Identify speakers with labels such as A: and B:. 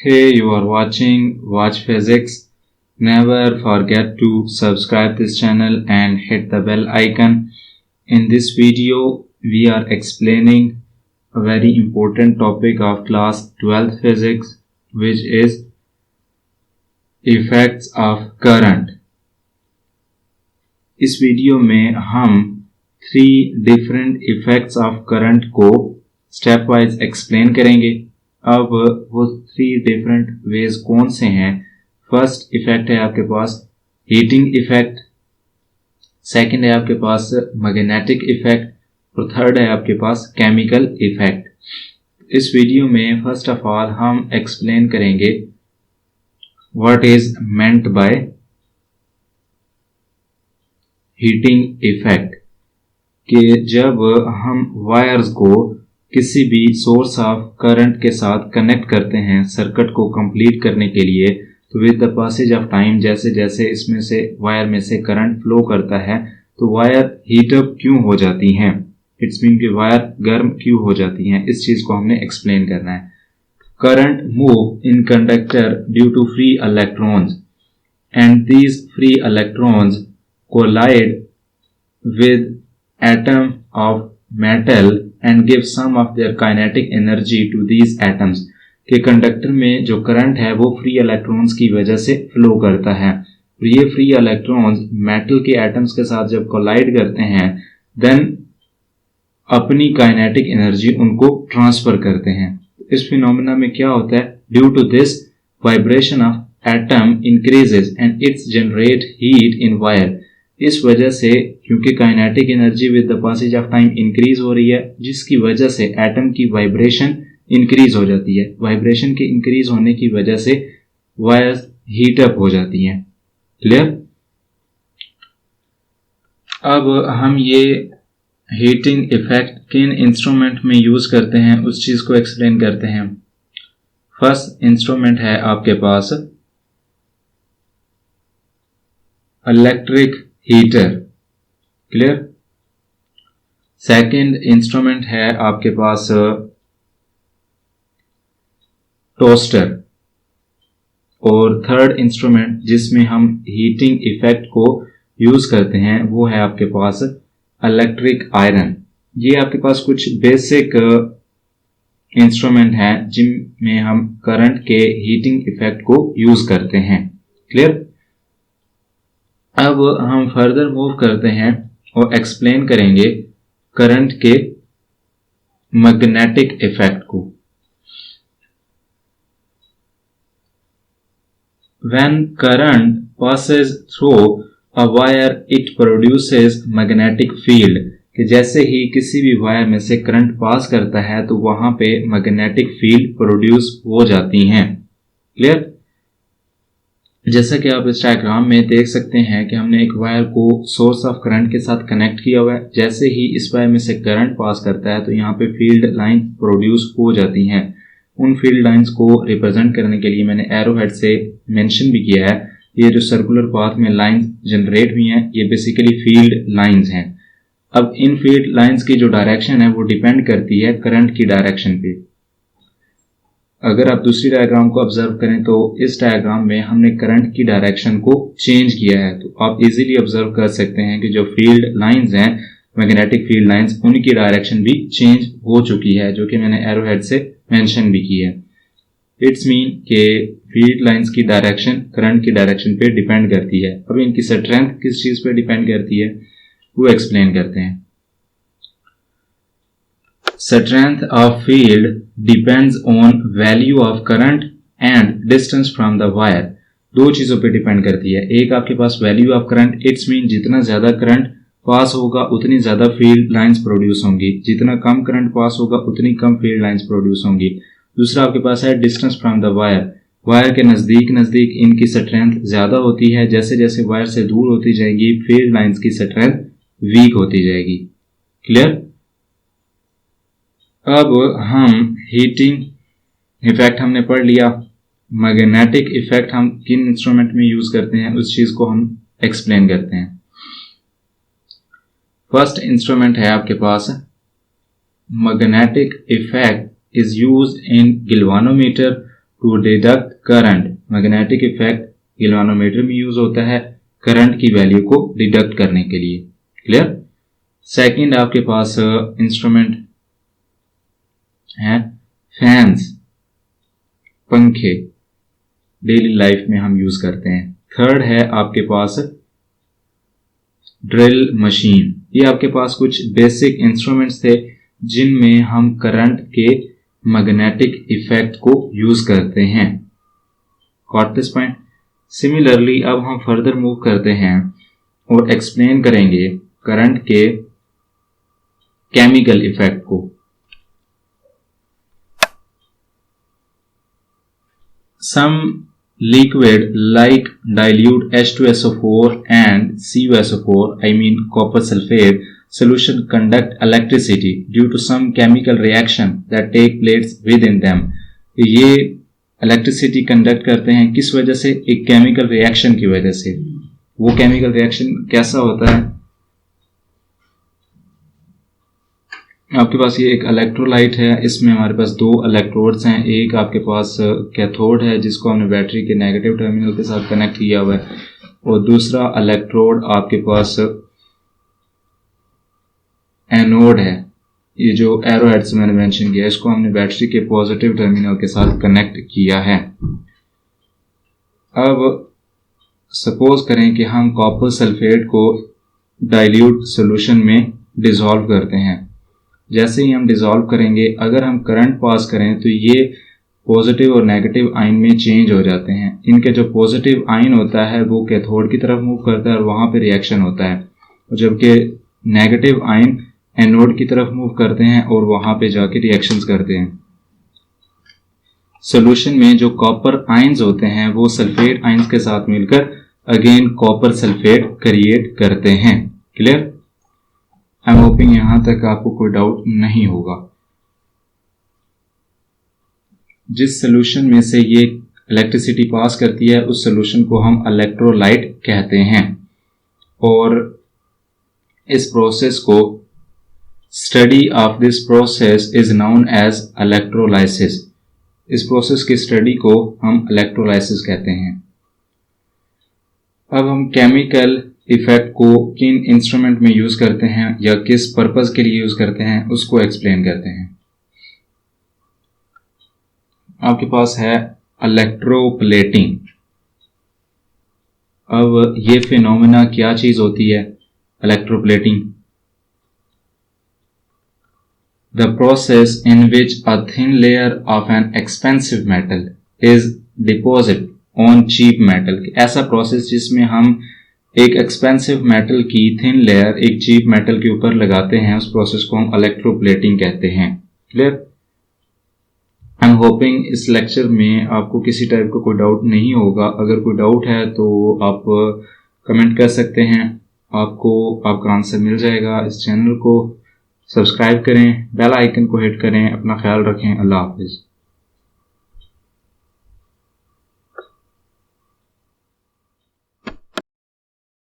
A: Hey, you are watching Watch Physics. Never forget to subscribe this channel and hit the bell icon. In this video, we are explaining a very important topic of class 12th physics, which is effects of current. इस video में हम 3 different effects of current को step wise explain करेंगे। अब वो 3 different ways कौन से हैं? फर्स्ट इफेक्ट है आपके पास हीटिंग इफेक्ट, सेकंड है आपके पास मैग्नेटिक इफेक्ट और थर्ड है आपके पास केमिकल इफेक्ट। इस वीडियो में फर्स्ट ऑफ ऑल हम एक्सप्लेन करेंगे what is meant by heating effect, कि जब हम वायर्स को किसी भी सोर्स ऑफ करंट के साथ कनेक्ट करते हैं सर्किट को कंप्लीट करने के लिए, तो with the passage of time जैसे जैसे इसमें से वायर में से करंट फ्लो करता है तो वायर हीटअप क्यों हो जाती हैं, इट्स मीन कि वायर गर्म क्यों हो जाती हैं। इस चीज को हमने एक्सप्लेन करना है। Current move in conductor due to free electrons and these free electrons collide with atom of metal and give some of their kinetic energy to these atoms। कि कंडक्टर में जो करंट है वो फ्री इलेक्ट्रॉन्स की वजह से flow करता है और ये फ्री इलेक्ट्रॉन्स मेटल के एटम्स के साथ जब कोलाइड करते हैं देन अपनी काइनेटिक एनर्जी उनको ट्रांसफर करते हैं। इस फिनोमेना में क्या होता है? Due to this vibration of atom increases and it's generate heat in wire. इस वजह से क्योंकि kinetic energy with the passage of time increase हो रही है, जिसकी वजह से एटम की वाइब्रेशन इंक्रीज हो जाती है। वाइब्रेशन के इंक्रीज होने की वजह से वायर्स हीट अप हो जाती हैं। क्लियर? अब हम ये हीटिंग इफेक्ट किन इंस्ट्रूमेंट में यूज करते हैं उस चीज को एक्सप्लेन करते हैं। फर्स्ट इंस्ट्रूमेंट है आपके पास electric heater. Clear? Second instrument है आपके पास टोस्टर और थर्ड इंस्ट्रूमेंट जिसमें हम हीटिंग इफेक्ट को यूज करते हैं वो है आपके पास इलेक्ट्रिक आयरन। ये आपके पास कुछ बेसिक इंस्ट्रूमेंट हैं जिनमें हम करंट के हीटिंग इफेक्ट को यूज करते हैं। क्लियर? अब हम फर्दर मूव करते हैं और एक्सप्लेन करेंगे करंट के मैग्नेटिक इफेक्ट को। When current passes through a wire, it produces magnetic field। कि जैसे ही किसी भी वायर में से करंट पास करता है तो वहां पे मैग्नेटिक फील्ड प्रोड्यूस हो जाती हैं। क्लियर? जैसा कि आप इस डायग्राम में देख सकते हैं कि हमने एक वायर को सोर्स ऑफ करंट के साथ कनेक्ट किया हुआ है। जैसे ही इस वायर में से करंट पास करता है तो यहाँ पे फील्ड लाइन प्रोड्यूस हो जाती हैं। उन फील्ड लाइंस को रिप्रेजेंट करने के लिए मैंने एरो हेड से मेंशन भी किया है। ये जो सर्कुलर पाथ में लाइंस जनरेट हुई हैं ये बेसिकली फील्ड लाइंस हैं। अब इन फील्ड लाइंस की जो डायरेक्शन है वो डिपेंड करती है करंट की डायरेक्शन पे। अगर आप दूसरी डायग्राम को ऑब्जर्व करें तो इस डायग्राम में हमने करंट की डायरेक्शन को चेंज किया है, तो आप इजीली ऑब्जर्व कर सकते हैं कि जो फील्ड लाइंस हैं मैग्नेटिक फील्ड लाइंस उनकी डायरेक्शन भी चेंज हो चुकी है, जो कि मैंने एरो हेड से मेंशन भी की है। इट्स मीन के फील्ड लाइंस की डायरेक्शन करंट की डायरेक्शन पे डिपेंड करती है। अब इनकी स्ट्रेंथ किस चीज पे डिपेंड करती है वो एक्सप्लेन करते हैं। Strength of field depends on value of current and distance from the wire। दो चीजों पे डिपेंड करती है। एक आपके पास value of current, it's mean जितना ज्यादा करंट पास होगा उतनी ज्यादा फील्ड लाइंस प्रोड्यूस होंगी, जितना कम करंट पास होगा उतनी कम फील्ड लाइंस प्रोड्यूस होंगी। दूसरा आपके पास है distance from the wire. Wire के नजदीक नजदीक इनकी स्ट्रेंथ ज्यादा होती है, जैसे जैसे वायर से दूर होती जाएगी फील्ड लाइंस की स्ट्रेंथ वीक होती जाएगी। क्लियर? अब हम हीटिंग इफेक्ट हमने पढ़ लिया, मैग्नेटिक इफेक्ट हम किन इंस्ट्रूमेंट में यूज करते हैं उस चीज को हम एक्सप्लेन करते हैं। फर्स्ट इंस्ट्रूमेंट है आपके पास magnetic effect is used in galvanometer to detect current. Magnetic effect galvanometer में यूज होता है करंट की वैल्यू को डिडक्ट करने के लिए। क्लियर। सेकंड आपके पास इंस्ट्रूमेंट है फैंस, पंखे, डेली लाइफ में हम यूज करते हैं। थर्ड है आपके पास ड्रिल मशीन। ये आपके पास कुछ बेसिक इंस्ट्रूमेंट्स थे जिनमें हम करंट के मैग्नेटिक इफेक्ट को यूज करते हैं। Got this point. सिमिलरली अब हम फर्दर मूव करते हैं और एक्सप्लेन करेंगे करंट के केमिकल इफेक्ट को। Some liquid like dilute H2SO4 and CuSO4, I mean copper sulfate solution conduct electricity due to some chemical reaction that take place within them. ये electricity conduct करते हैं किस वजह से? एक केमिकल रिएक्शन की वजह से। वो केमिकल रिएक्शन कैसा होता है? आपके पास ये एक इलेक्ट्रोलाइट है, इसमें हमारे पास दो इलेक्ट्रोड्स हैं। एक आपके पास कैथोड है जिसको हमने बैटरी के नेगेटिव टर्मिनल के साथ कनेक्ट किया हुआ है, और दूसरा इलेक्ट्रोड आपके पास एनोड है। ये जो एरो हेड्स मैंने मेंशन किया इसको हमने बैटरी के पॉजिटिव टर्मिनल के साथ कनेक्ट किया है। अब सपोज करें कि हम कॉपर सल्फेट को डाइल्यूट सॉल्यूशन में डिसॉल्व करते हैं। जैसे ही हम डिसॉल्व करेंगे, अगर हम करंट पास करें तो ये पॉजिटिव और नेगेटिव आयन में चेंज हो जाते हैं। इनके जो पॉजिटिव आयन होता है वो कैथोड की तरफ मूव करता है और वहां पे रिएक्शन होता है, जबकि नेगेटिव आयन एनोड की तरफ मूव करते हैं और वहां पे जाके रिएक्शंस करते हैं। सॉल्यूशन में जो कॉपर आयंस होते हैं वो सल्फेट आयंस के साथ मिलकर अगेन कॉपर सल्फेट क्रिएट करते हैं। क्लियर। आई एम होपिंग यहां तक आपको कोई डाउट नहीं होगा। जिस सॉल्यूशन में से ये इलेक्ट्रिसिटी पास करती है उस सॉल्यूशन को हम इलेक्ट्रोलाइट कहते हैं, और इस प्रोसेस को study of this process is known as electrolysis. इस प्रोसेस की स्टडी को हम इलेक्ट्रोलाइसिस कहते हैं। अब हम केमिकल इफेक्ट को किन इंस्ट्रूमेंट में यूज करते हैं या किस पर्पस के लिए यूज करते हैं उसको एक्सप्लेन करते हैं। आपके पास है इलेक्ट्रोप्लेटिंग। अब ये फिनोमेना क्या चीज होती है? Electroplating, the process in which a thin layer of an expensive metal is deposit on cheap metal. ऐसा प्रोसेस जिसमें हम एक एक्सपेंसिव मेटल की थिन लेयर एक चीप मेटल के ऊपर लगाते हैं, उस प्रोसेस को हम इलेक्ट्रोप्लेटिंग कहते हैं। क्लियर। आई एम होपिंग इस लेक्चर में आपको किसी टाइप का कोई डाउट नहीं होगा। अगर कोई डाउट है तो आप कमेंट कर सकते हैं, आपको आपका आंसर मिल जाएगा। इस चैनल को सब्सक्राइब करें, बेल आइकन को हिट करें। अपना ख्याल रखें। अल्लाह हाफिज।